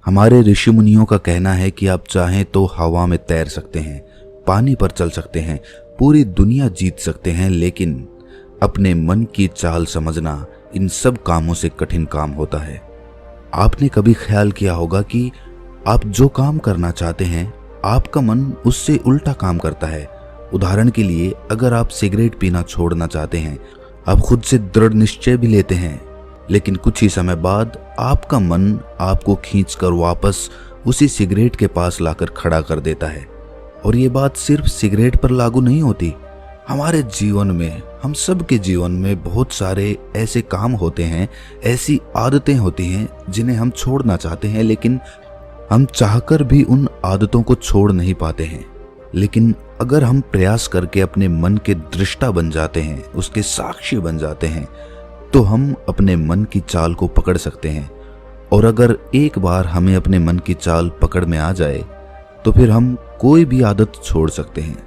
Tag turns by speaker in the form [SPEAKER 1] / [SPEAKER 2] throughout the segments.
[SPEAKER 1] हमारे ऋषि मुनियों का कहना है कि आप चाहें तो हवा में तैर सकते हैं, पानी पर चल सकते हैं, पूरी दुनिया जीत सकते हैं, लेकिन अपने मन की चाल समझना इन सब कामों से कठिन काम होता है। आपने कभी ख्याल किया होगा कि आप जो काम करना चाहते हैं आपका मन उससे उल्टा काम करता है। उदाहरण के लिए, अगर आप सिगरेट पीना छोड़ना चाहते हैं, आप खुद से दृढ़ निश्चय भी लेते हैं, लेकिन कुछ ही समय बाद आपका मन आपको खींचकर वापस उसी सिगरेट के पास लाकर खड़ा कर देता है। और ये बात सिर्फ सिगरेट पर लागू नहीं होती। हमारे जीवन में, हम सब के जीवन में बहुत सारे ऐसे काम होते हैं, ऐसी आदतें होती हैं जिन्हें हम छोड़ना चाहते हैं, लेकिन हम चाहकर भी उन आदतों को छोड़ नहीं पाते हैं। लेकिन अगर हम प्रयास करके अपने मन के दृष्टा बन जाते हैं, उसके साक्षी बन जाते हैं, तो हम अपने मन की चाल को पकड़ सकते हैं। और अगर एक बार हमें अपने मन की चाल पकड़ में आ जाए तो फिर हम कोई भी आदत छोड़ सकते हैं,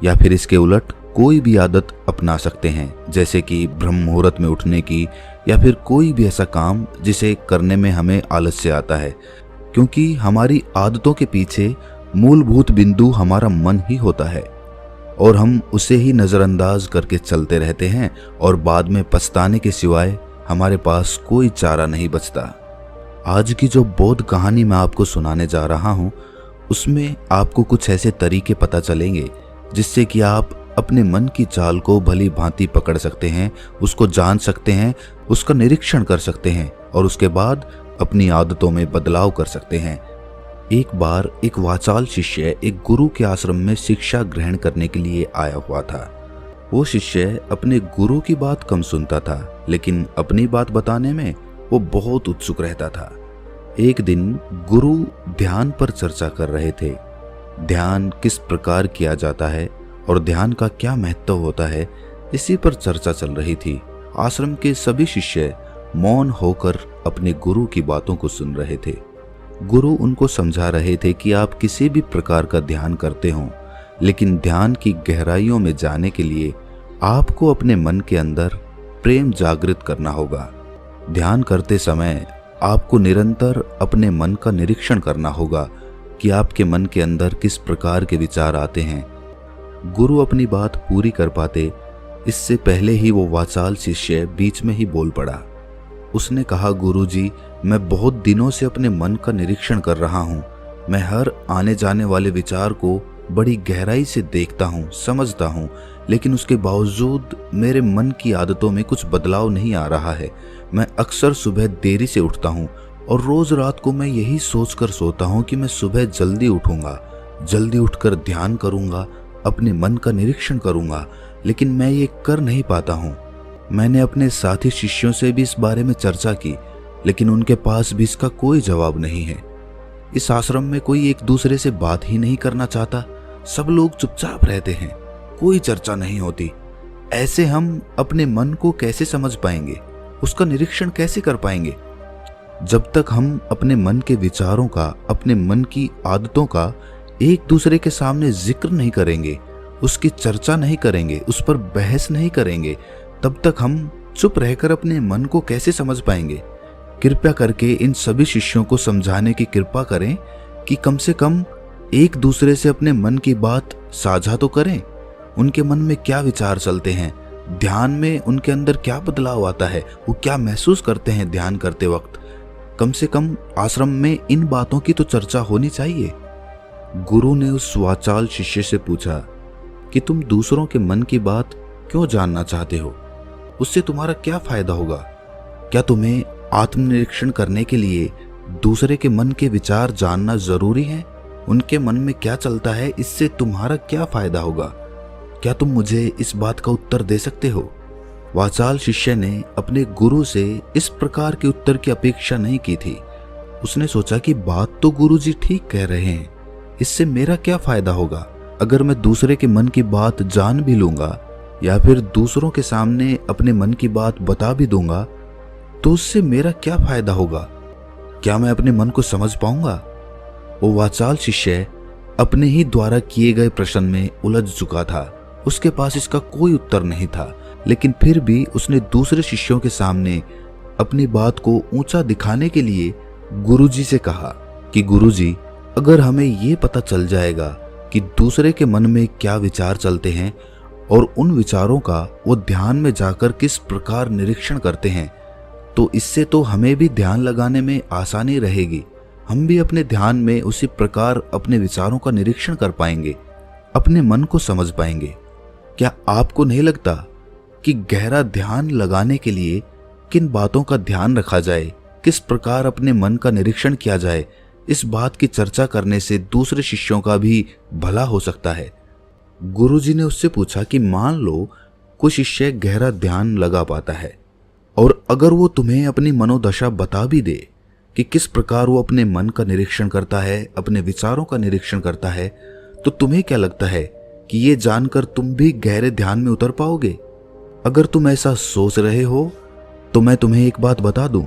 [SPEAKER 1] या फिर इसके उलट कोई भी आदत अपना सकते हैं, जैसे कि ब्रह्म मुहूर्त में उठने की, या फिर कोई भी ऐसा काम जिसे करने में हमें आलस्य आता है, क्योंकि हमारी आदतों के पीछे मूलभूत बिंदु हमारा मन ही होता है और हम उसे ही नज़रअंदाज करके चलते रहते हैं और बाद में पछताने के सिवाय हमारे पास कोई चारा नहीं बचता। आज की जो बोध कहानी मैं आपको सुनाने जा रहा हूँ, उसमें आपको कुछ ऐसे तरीके पता चलेंगे जिससे कि आप अपने मन की चाल को भली भांति पकड़ सकते हैं, उसको जान सकते हैं, उसका निरीक्षण कर सकते हैं और उसके बाद अपनी आदतों में बदलाव कर सकते हैं। एक बार एक वाचाल शिष्य एक गुरु के आश्रम में शिक्षा ग्रहण करने के लिए आया हुआ था। वो शिष्य अपने गुरु की बात कम सुनता था, लेकिन अपनी बात बताने में वो बहुत उत्सुक रहता था। एक दिन गुरु ध्यान पर चर्चा कर रहे थे। ध्यान किस प्रकार किया जाता है और ध्यान का क्या महत्व होता है, इसी पर चर्चा चल रही थी। आश्रम के सभी शिष्य मौन होकर अपने गुरु की बातों को सुन रहे थे। गुरु उनको समझा रहे थे कि आप किसी भी प्रकार का ध्यान करते हो, लेकिन ध्यान की गहराइयों में जाने के लिए आपको अपने मन के अंदर प्रेम जागृत करना होगा। ध्यान करते समय आपको निरंतर अपने मन का निरीक्षण करना होगा कि आपके मन के अंदर किस प्रकार के विचार आते हैं। गुरु अपनी बात पूरी कर पाते इससे पहले ही वो वाचाल शिष्य बीच में ही बोल पड़ा। उसने कहा, गुरुजी, मैं बहुत दिनों से अपने मन का निरीक्षण कर रहा हूँ। मैं हर आने जाने वाले विचार को बड़ी गहराई से देखता हूँ, समझता हूँ, लेकिन उसके बावजूद मेरे मन की आदतों में कुछ बदलाव नहीं आ रहा है। मैं अक्सर सुबह देरी से उठता हूँ और रोज रात को मैं यही सोचकर सोता हूँ कि मैं सुबह जल्दी उठूंगा, जल्दी उठकर ध्यान करूंगा, अपने मन का निरीक्षण करूंगा, लेकिन मैं ये कर नहीं पाता हूँ। मैंने अपने साथी शिष्यों से भी इस बारे में चर्चा की, लेकिन उनके पास भी इसका कोई जवाब नहीं है। इस आश्रम में कोई एक दूसरे से बात ही नहीं करना चाहता। सब लोग चुपचाप रहते हैं, कोई चर्चा नहीं होती। ऐसे हम अपने मन को कैसे समझ पाएंगे, उसका निरीक्षण कैसे कर पाएंगे? जब तक हम अपने मन के विचारों का, अपने मन की आदतों का एक दूसरे के सामने जिक्र नहीं करेंगे, उसकी चर्चा नहीं करेंगे, उस पर बहस नहीं करेंगे, तब तक हम चुप रहकर अपने मन को कैसे समझ पाएंगे? कृपया करके इन सभी शिष्यों को समझाने की कृपा करें कि कम से कम एक दूसरे से अपने मन की बात साझा तो करें। उनके मन में क्या विचार चलते हैं, ध्यान में उनके अंदर क्या बदलाव आता है, वो क्या महसूस करते हैं ध्यान करते वक्त। कम से कम आश्रम में इन बातों की तो चर्चा होनी चाहिए। गुरु ने उस वाचाल शिष्य से पूछा कि तुम दूसरों के मन की बात क्यों जानना चाहते हो? उससे तुम्हारा क्या फायदा होगा? क्या तुम्हें आत्मनिरीक्षण करने के लिए दूसरे के मन के विचार जानना जरूरी है? उनके मन में क्या चलता है, इससे तुम्हारा क्या फायदा होगा? क्या तुम मुझे इस बात का उत्तर दे सकते हो? वाचाल शिष्य ने अपने गुरु से इस प्रकार के उत्तर की अपेक्षा नहीं की थी। उसने सोचा कि बात तो गुरुजी ठीक कह रहे हैं, इससे मेरा क्या फायदा होगा? अगर मैं दूसरे के मन की बात जान भी लूंगा या फिर दूसरों के सामने अपने मन की बात बता भी दूंगा, तो उससे मेरा क्या फायदा होगा? क्या मैं अपने मन को समझ पाऊंगा? वो वाचाल शिष्य अपने ही द्वारा किए गए प्रश्न में उलझ चुका था। उसके पास इसका कोई उत्तर नहीं था, लेकिन फिर भी उसने दूसरे शिष्यों के सामने अपनी बात को ऊंचा दिखाने के लिए गुरुजी से कहा कि गुरुजी, अगर हमें ये पता चल जाएगा कि दूसरे के मन में क्या विचार चलते हैं और उन विचारों का वो ध्यान में जाकर किस प्रकार निरीक्षण करते हैं, तो इससे तो हमें भी ध्यान लगाने में आसानी रहेगी। हम भी अपने ध्यान में उसी प्रकार अपने विचारों का निरीक्षण कर पाएंगे, अपने मन को समझ पाएंगे। क्या आपको नहीं लगता कि गहरा ध्यान लगाने के लिए किन बातों का ध्यान रखा जाए, किस प्रकार अपने मन का निरीक्षण किया जाए, इस बात की चर्चा करने से दूसरे शिष्यों का भी भला हो सकता है। गुरुजी ने उससे पूछा कि मान लो कोई शिष्य गहरा ध्यान लगा पाता है और अगर वो तुम्हें अपनी मनोदशा बता भी दे कि किस प्रकार वो अपने मन का निरीक्षण करता है, अपने विचारों का निरीक्षण करता है, तो तुम्हें क्या लगता है कि ये जानकर तुम भी गहरे ध्यान में उतर पाओगे? अगर तुम ऐसा सोच रहे हो तो मैं तुम्हें एक बात बता दूं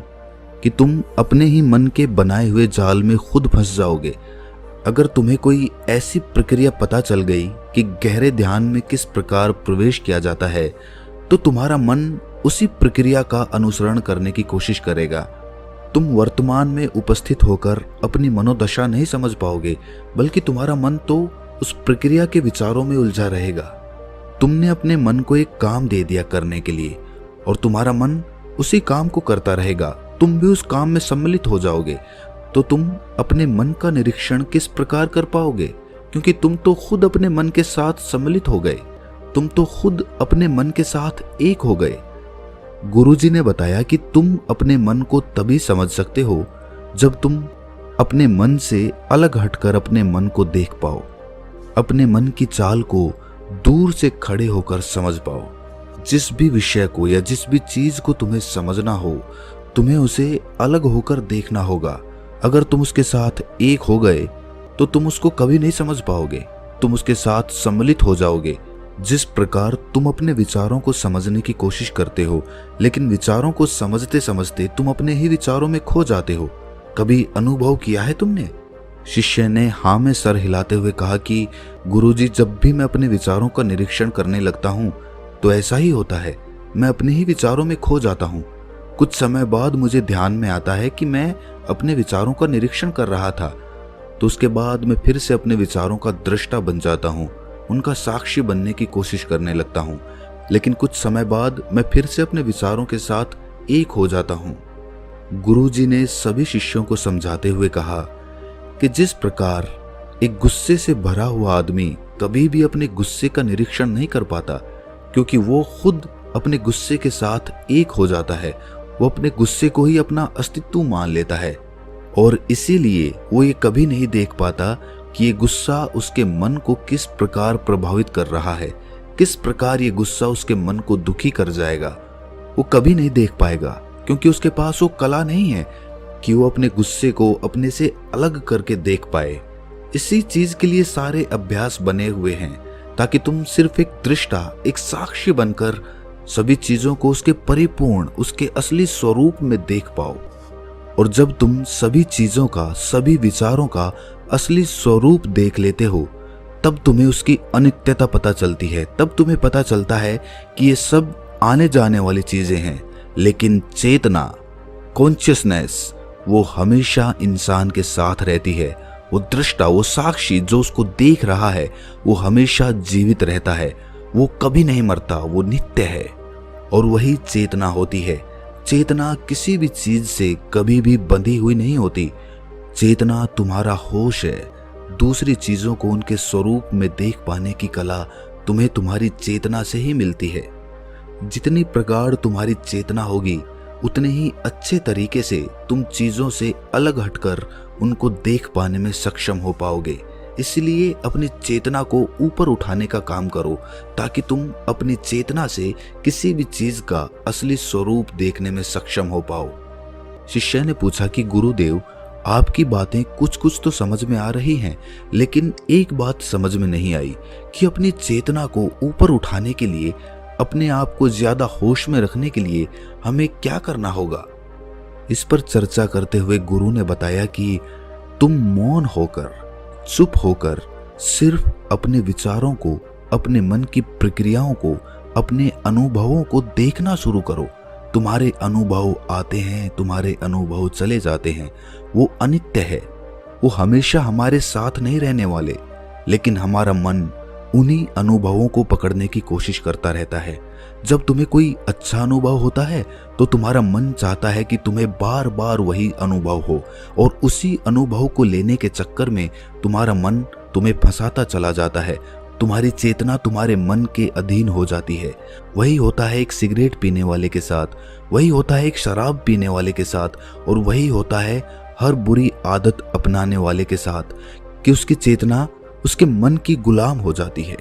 [SPEAKER 1] कि तुम अपने ही मन के बनाए हुए जाल में खुद फंस जाओगे। अगर तुम्हें कोई ऐसी प्रक्रिया पता चल गई कि गहरे ध्यान में किस प्रकार प्रवेश किया जाता है, तो तुम्हारा मन उसी प्रक्रिया का अनुसरण करने की कोशिश करेगा। तुम वर्तमान में उपस्थित होकर अपनी मनोदशा नहीं समझ पाओगे, बल्कि तुम्हारा मन तो उस प्रक्रिया के विचारों में उलझा रहेगा। तुमने अपने मन को एक काम दे दिया करने के लिए और तुम्हारा मन उसी काम को करता रहेगा। तुम भी उस काम में सम्मिलित हो जाओगे, तो तुम अपने मन का निरीक्षण किस प्रकार कर पाओगे? क्योंकि तुम तो खुद अपने मन के साथ सम्मिलित हो गए, तुम तो खुद अपने मन के साथ एक हो गए। गुरुजी ने बताया कि तुम अपने मन को तभी समझ सकते हो जब तुम अपने मन से अलग हटकर अपने मन को देख पाओ, अपने मन की चाल को दूर से खड़े होकर समझ पाओ। जिस भी विषय को या जिस भी चीज को तुम्हें समझना हो, तुम्हें उसे अलग होकर देखना होगा। अगर तुम उसके साथ एक हो गए तो तुम उसको कभी नहीं समझ पाओगे, तुम उसके साथ सम्मिलित हो जाओगे। जिस प्रकार तुम अपने विचारों को समझने की कोशिश करते हो, लेकिन विचारों को समझते समझते तुम अपने ही विचारों में खो जाते हो, कभी अनुभव किया है तुमने? शिष्य ने हाँ में सर हिलाते हुए कहा कि गुरुजी, जब भी मैं अपने विचारों का निरीक्षण करने लगता हूँ तो ऐसा ही होता है, मैं अपने ही विचारों में खो जाता हूँ। कुछ समय बाद मुझे ध्यान में आता है कि मैं अपने विचारों का निरीक्षण कर रहा था, तो उसके बाद मैं फिर से अपने विचारों का दृष्टा बन जाता हूँ, उनका साक्षी बनने की कोशिश करने लगता हूँ। लेकिन कुछ समय बाद मैं फिर से अपने विचारों के साथ एक हो जाता हूँ। गुरुजी ने सभी शिष्यों को समझाते हुए कहा कि जिस प्रकार एक गुस्से से भरा हुआ आदमी कभी भी अपने गुस्से का निरीक्षण नहीं कर पाता, क्योंकि वो खुद अपने गुस्से के साथ एक हो जाता है, वो अपने गुस्से को ही अपना अस्तित्व मान लेता है और इसीलिए वो ये कभी नहीं देख पाता कि ये गुस्सा उसके मन को किस प्रकार प्रभावित कर रहा है, किस प्रकार ये गुस्सा उसके मन को दुखी कर जाएगा। वो कभी नहीं देख पाएगा, क्योंकि उसके पास वो कला नहीं है कि वो अपने गुस्से को अपने से अलग करके देख पाए। इसी चीज के लिए सारे अभ्यास बने हुए हैं, ताकि तुम सिर्फ एक दृष्टा, एक साक्षी बनकर सभी चीजों को उसके परिपूर्ण, उसके असली स्वरूप में देख पाओ। और जब तुम सभी चीजों का, सभी विचारों का असली स्वरूप देख लेते हो, तब तुम्हें उसकी अनित्यता पता चलती है। तब तुम्हें पता चलता है कि ये सब आने जाने वाली चीजें हैं, लेकिन चेतना, कॉन्शियसनेस, वो हमेशा इंसान के साथ रहती है। वो दृष्टा, वो साक्षी जो उसको देख रहा है, वो हमेशा जीवित रहता है, वो कभी नहीं मरता, वो नित्य है। और वही चेतना होती है। चेतना किसी भी चीज से कभी भी बंधी हुई नहीं होती। चेतना तुम्हारा होश है। दूसरी चीजों को उनके स्वरूप में देख पाने की कला तुम्हें तुम्हारी चेतना से ही मिलती है। जितनी प्रगाढ़ तुम्हारी चेतना होगी, उतने ही अच्छे तरीके से तुम चीजों से अलग हटकर उनको देख पाने में सक्षम हो पाओगे। इसलिए अपनी चेतना को ऊपर उठाने का काम करो, ताकि तुम अपनी चेतना से किसी भी चीज का असली स्वरूप देखने में सक्षम हो पाओ। शिष्य ने पूछा कि गुरुदेव, आपकी बातें कुछ कुछ तो समझ में आ रही हैं, लेकिन एक बात समझ में नहीं आई कि अपनी चेतना को ऊपर उठाने के लिए, अपने आप को ज्यादा होश में रखने के लिए हमें क्या करना होगा। इस पर चर्चा करते हुए गुरु ने बताया कि तुम मौन होकर, चुप होकर सिर्फ अपने विचारों को, अपने मन की प्रक्रियाओं को, अपने अनुभवों को देखना शुरू करो। तुम्हारे अनुभव आते हैं, तुम्हारे अनुभव चले जाते हैं, वो अनित्य है। वो हमेशा हमारे साथ नहीं रहने वाले, लेकिन हमारा मन उन्हीं अनुभवों को पकड़ने की कोशिश करता रहता है। जब तुम्हें कोई अच्छा अनुभव होता है तो तुम्हारा मन चाहता है कि तुम्हें बार बार वही अनुभव हो, और उसी अनुभव को लेने के चक्कर में तुम्हारा मन तुम्हें फंसाता चला जाता है। तुम्हारी चेतना तुम्हारे मन के अधीन हो जाती है। वही होता है एक सिगरेट पीने वाले के साथ, वही होता है एक शराब पीने वाले के साथ, और वही होता है हर बुरी आदत अपनाने वाले के साथ, कि उसकी चेतना उसके मन की गुलाम हो जाती है।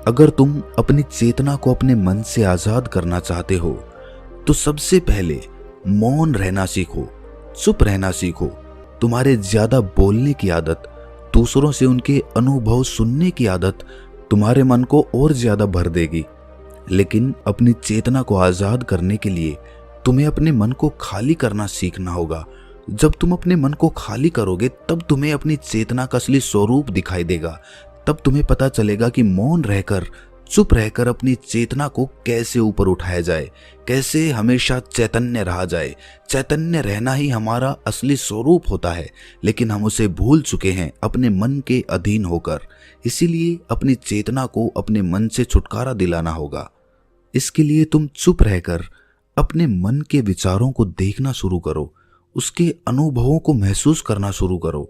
[SPEAKER 1] अगर तुम अपनी चेतना को अपने मन से आजाद करना चाहते हो तो सबसे पहले मौन रहना सीखो, चुप रहना सीखो। तुम्हारे ज्यादा बोलने की आदत, दूसरों से उनके अनुभव सुनने की आदत तुम्हारे मन को और ज्यादा भर देगी। लेकिन अपनी चेतना को आजाद करने के लिए तुम्हें अपने मन को खाली करना सीखना होगा। जब तुम अपने मन को खाली करोगे तब तुम्हें अपनी चेतना का असली स्वरूप दिखाई देगा। तब तुम्हें पता चलेगा कि मौन रहकर, चुप रहकर अपनी चेतना को कैसे ऊपर उठाया जाए, कैसे हमेशा चैतन्य रहा जाए। चैतन्य रहना ही हमारा असली स्वरूप होता है, लेकिन हम उसे भूल चुके हैं अपने मन के अधीन होकर। इसीलिए अपनी चेतना को अपने मन से छुटकारा दिलाना होगा। इसके लिए तुम चुप रहकर अपने मन के विचारों को देखना शुरू करो, उसके अनुभवों को महसूस करना शुरू करो।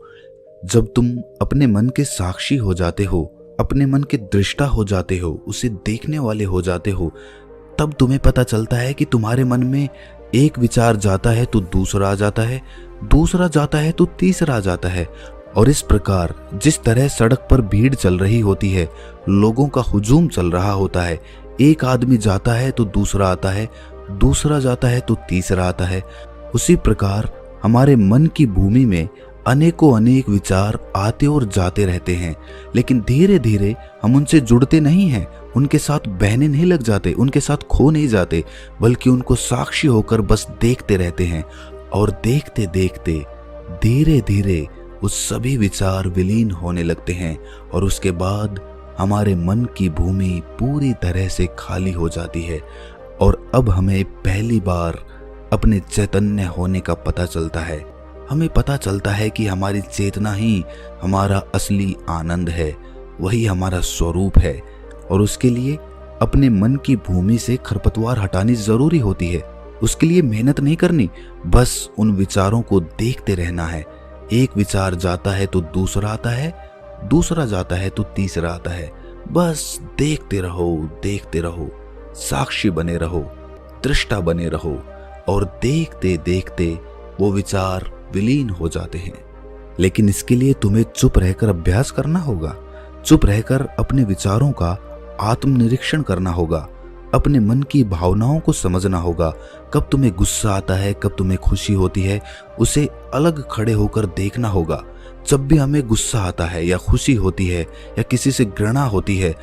[SPEAKER 1] जब तुम अपने मन के साक्षी हो जाते हो, अपने मन के दृष्टा हो जाते हो, उसे देखने वाले हो जाते हो, तब तुम्हें पता चलता है कि तुम्हारे मन में एक विचार जाता है तो दूसरा आ जाता है, दूसरा जाता है तो तीसरा आ जाता है। और इस प्रकार जिस तरह सड़क पर भीड़ चल रही होती है, लोगों का हुजूम चल रहा होता है, एक आदमी जाता है तो दूसरा आता है, दूसरा जाता है तो तीसरा आता है, उसी प्रकार हमारे मन की भूमि में अनेकों अनेक विचार आते और जाते रहते हैं। लेकिन धीरे धीरे हम उनसे जुड़ते नहीं हैं, उनके साथ बहने नहीं लग जाते, उनके साथ खो नहीं जाते, बल्कि उनको साक्षी होकर बस देखते रहते हैं। और देखते देखते धीरे धीरे वो सभी विचार विलीन होने लगते हैं, और उसके बाद हमारे मन की भूमि पूरी तरह से खाली हो जाती है। और अब हमें पहली बार अपने चैतन्य होने का पता चलता है। हमें पता चलता है कि हमारी चेतना ही हमारा असली आनंद है, वही हमारा स्वरूप है। और उसके लिए अपने मन की भूमि से खरपतवार हटानी जरूरी होती है। उसके लिए मेहनत नहीं करनी, बस उन विचारों को देखते रहना है। एक विचार जाता है तो दूसरा आता है, दूसरा जाता है तो तीसरा आता है। बस देखते रहो, देखते रहो, साक्षी बने रहो, दृष्टा बने रहो, और देखते देखते वो विचार विलीन हो जाते हैं। लेकिन इसके लिए तुम्हें चुप रहकर अभ्यास करना होगा। चुप रहकर अपने विचारों का आत्मनिरीक्षण करना होगा, अपने मन की भावनाओं को समझना होगा। कब तुम्हें गुस्सा आता है, कब तुम्हें खुशी होती है, उसे अलग खड़े होकर देखना होगा। जब भी हमें गुस्सा आता है या खुशी होती है या किसी से घृणा होती है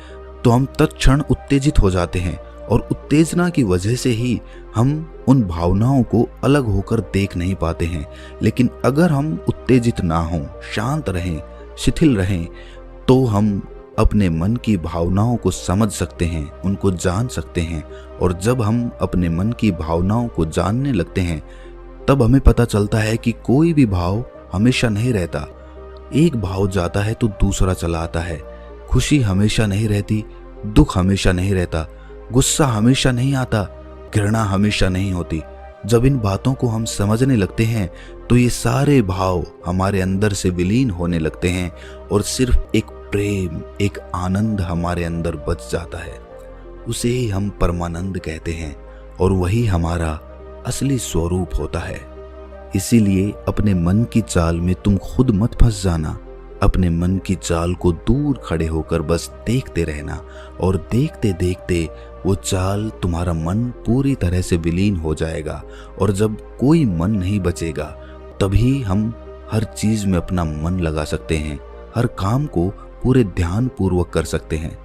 [SPEAKER 1] तो हम तत्क्षण उत्तेजित हो जाते हैं, और उत्तेजना की वजह से ही हम उन भावनाओं को अलग होकर देख नहीं पाते हैं। लेकिन अगर हम उत्तेजित ना हों, शांत रहें, शिथिल रहें, तो हम अपने मन की भावनाओं को समझ सकते हैं, उनको जान सकते हैं। और जब हम अपने मन की भावनाओं को जानने लगते हैं तब हमें पता चलता है कि कोई भी भाव हमेशा नहीं रहता। एक भाव जाता है तो दूसरा चला आता है। खुशी हमेशा नहीं रहती, दुख हमेशा नहीं रहता, गुस्सा हमेशा नहीं आता, घृणा हमेशा नहीं होती। जब इन बातों को हम समझने लगते हैं तो ये सारे भाव हमारे अंदर से विलीन होने लगते हैं, और सिर्फ एक प्रेम, एक आनंद हमारे अंदर बच जाता है। उसे ही हम परमानंद कहते हैं, और वही हमारा असली स्वरूप होता है। इसीलिए अपने मन की चाल में तुम खुद मत फंस जाना। अपने मन की चाल को दूर खड़े होकर बस देखते रहना, और देखते देखते वो चाल, तुम्हारा मन पूरी तरह से विलीन हो जाएगा। और जब कोई मन नहीं बचेगा तभी हम हर चीज में अपना मन लगा सकते हैं, हर काम को पूरे ध्यान पूर्वक कर सकते हैं।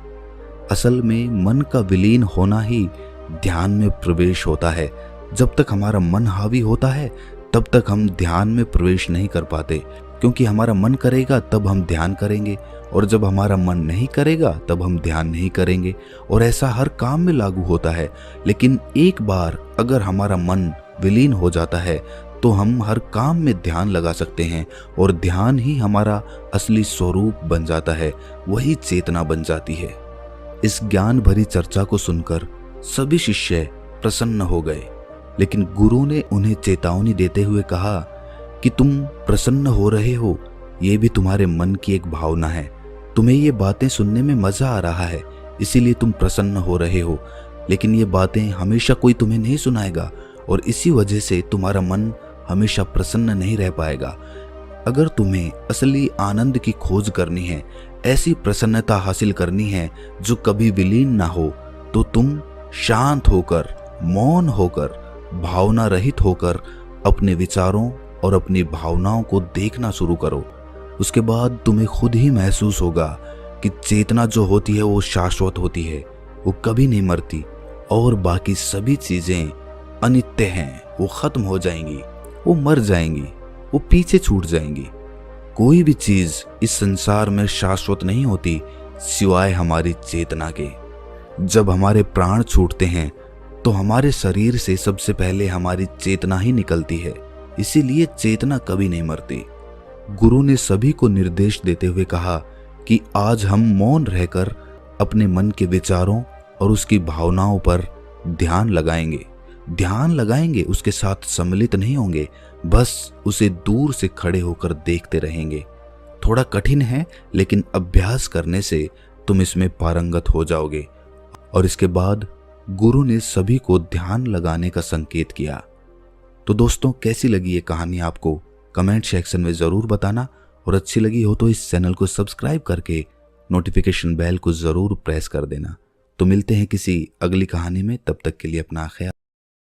[SPEAKER 1] असल में मन का विलीन होना ही ध्यान में प्रवेश होता है। जब तक हमारा मन हावी होता है तब तक हम ध्यान में प्रवेश नहीं कर पाते, क्योंकि हमारा मन करेगा तब हम ध्यान करेंगे, और जब हमारा मन नहीं करेगा तब हम ध्यान नहीं करेंगे। और ऐसा हर काम में लागू होता है। लेकिन एक बार अगर हमारा मन विलीन हो जाता है तो हम हर काम में ध्यान लगा सकते हैं और ध्यान ही हमारा असली स्वरूप बन जाता है, वही चेतना बन जाती है। इस ज्ञान भरी चर्चा को सुनकर सभी शिष्य प्रसन्न हो गए, लेकिन गुरु ने उन्हें चेतावनी देते हुए कहा कि तुम प्रसन्न हो रहे हो, ये भी तुम्हारे मन की एक भावना है। तुम्हें ये बातें सुनने में मजा आ रहा है, इसीलिए तुम प्रसन्न हो रहे हो, लेकिन ये बातें हमेशा कोई तुम्हें नहीं सुनाएगा और इसी वजह से तुम्हारा मन हमेशा प्रसन्न नहीं रह पाएगा। अगर तुम्हें असली आनंद की खोज करनी है, ऐसी प्रसन्नता हासिल करनी है जो कभी विलीन ना हो, तो तुम शांत होकर, मौन होकर, भावना रहित होकर अपने विचारों और अपनी भावनाओं को देखना शुरू करो। उसके बाद तुम्हें खुद ही महसूस होगा कि चेतना जो होती है वो शाश्वत होती है, वो कभी नहीं मरती और बाकी सभी चीजें अनित्य हैं, वो खत्म हो जाएंगी, वो मर जाएंगी, वो पीछे छूट जाएंगी। कोई भी चीज इस संसार में शाश्वत नहीं होती सिवाय हमारी चेतना के। जब हमारे प्राण छूटते हैं तो हमारे शरीर से सबसे पहले हमारी चेतना ही निकलती है, इसीलिए चेतना कभी नहीं मरती। गुरु ने सभी को निर्देश देते हुए कहा कि आज हम मौन रहकर अपने मन के विचारों और उसकी भावनाओं पर ध्यान लगाएंगे, उसके साथ सम्मिलित नहीं होंगे, बस उसे दूर से खड़े होकर देखते रहेंगे। थोड़ा कठिन है, लेकिन अभ्यास करने से तुम इसमें पारंगत हो जाओगे। और इसके बाद गुरु ने सभी को ध्यान लगाने का संकेत किया। तो दोस्तों, कैसी लगी ये कहानी आपको कमेंट सेक्शन में ज़रूर बताना, और अच्छी लगी हो तो इस चैनल को सब्सक्राइब करके नोटिफिकेशन बेल को ज़रूर प्रेस कर देना। तो मिलते हैं किसी अगली कहानी में, तब तक के लिए अपना ख्याल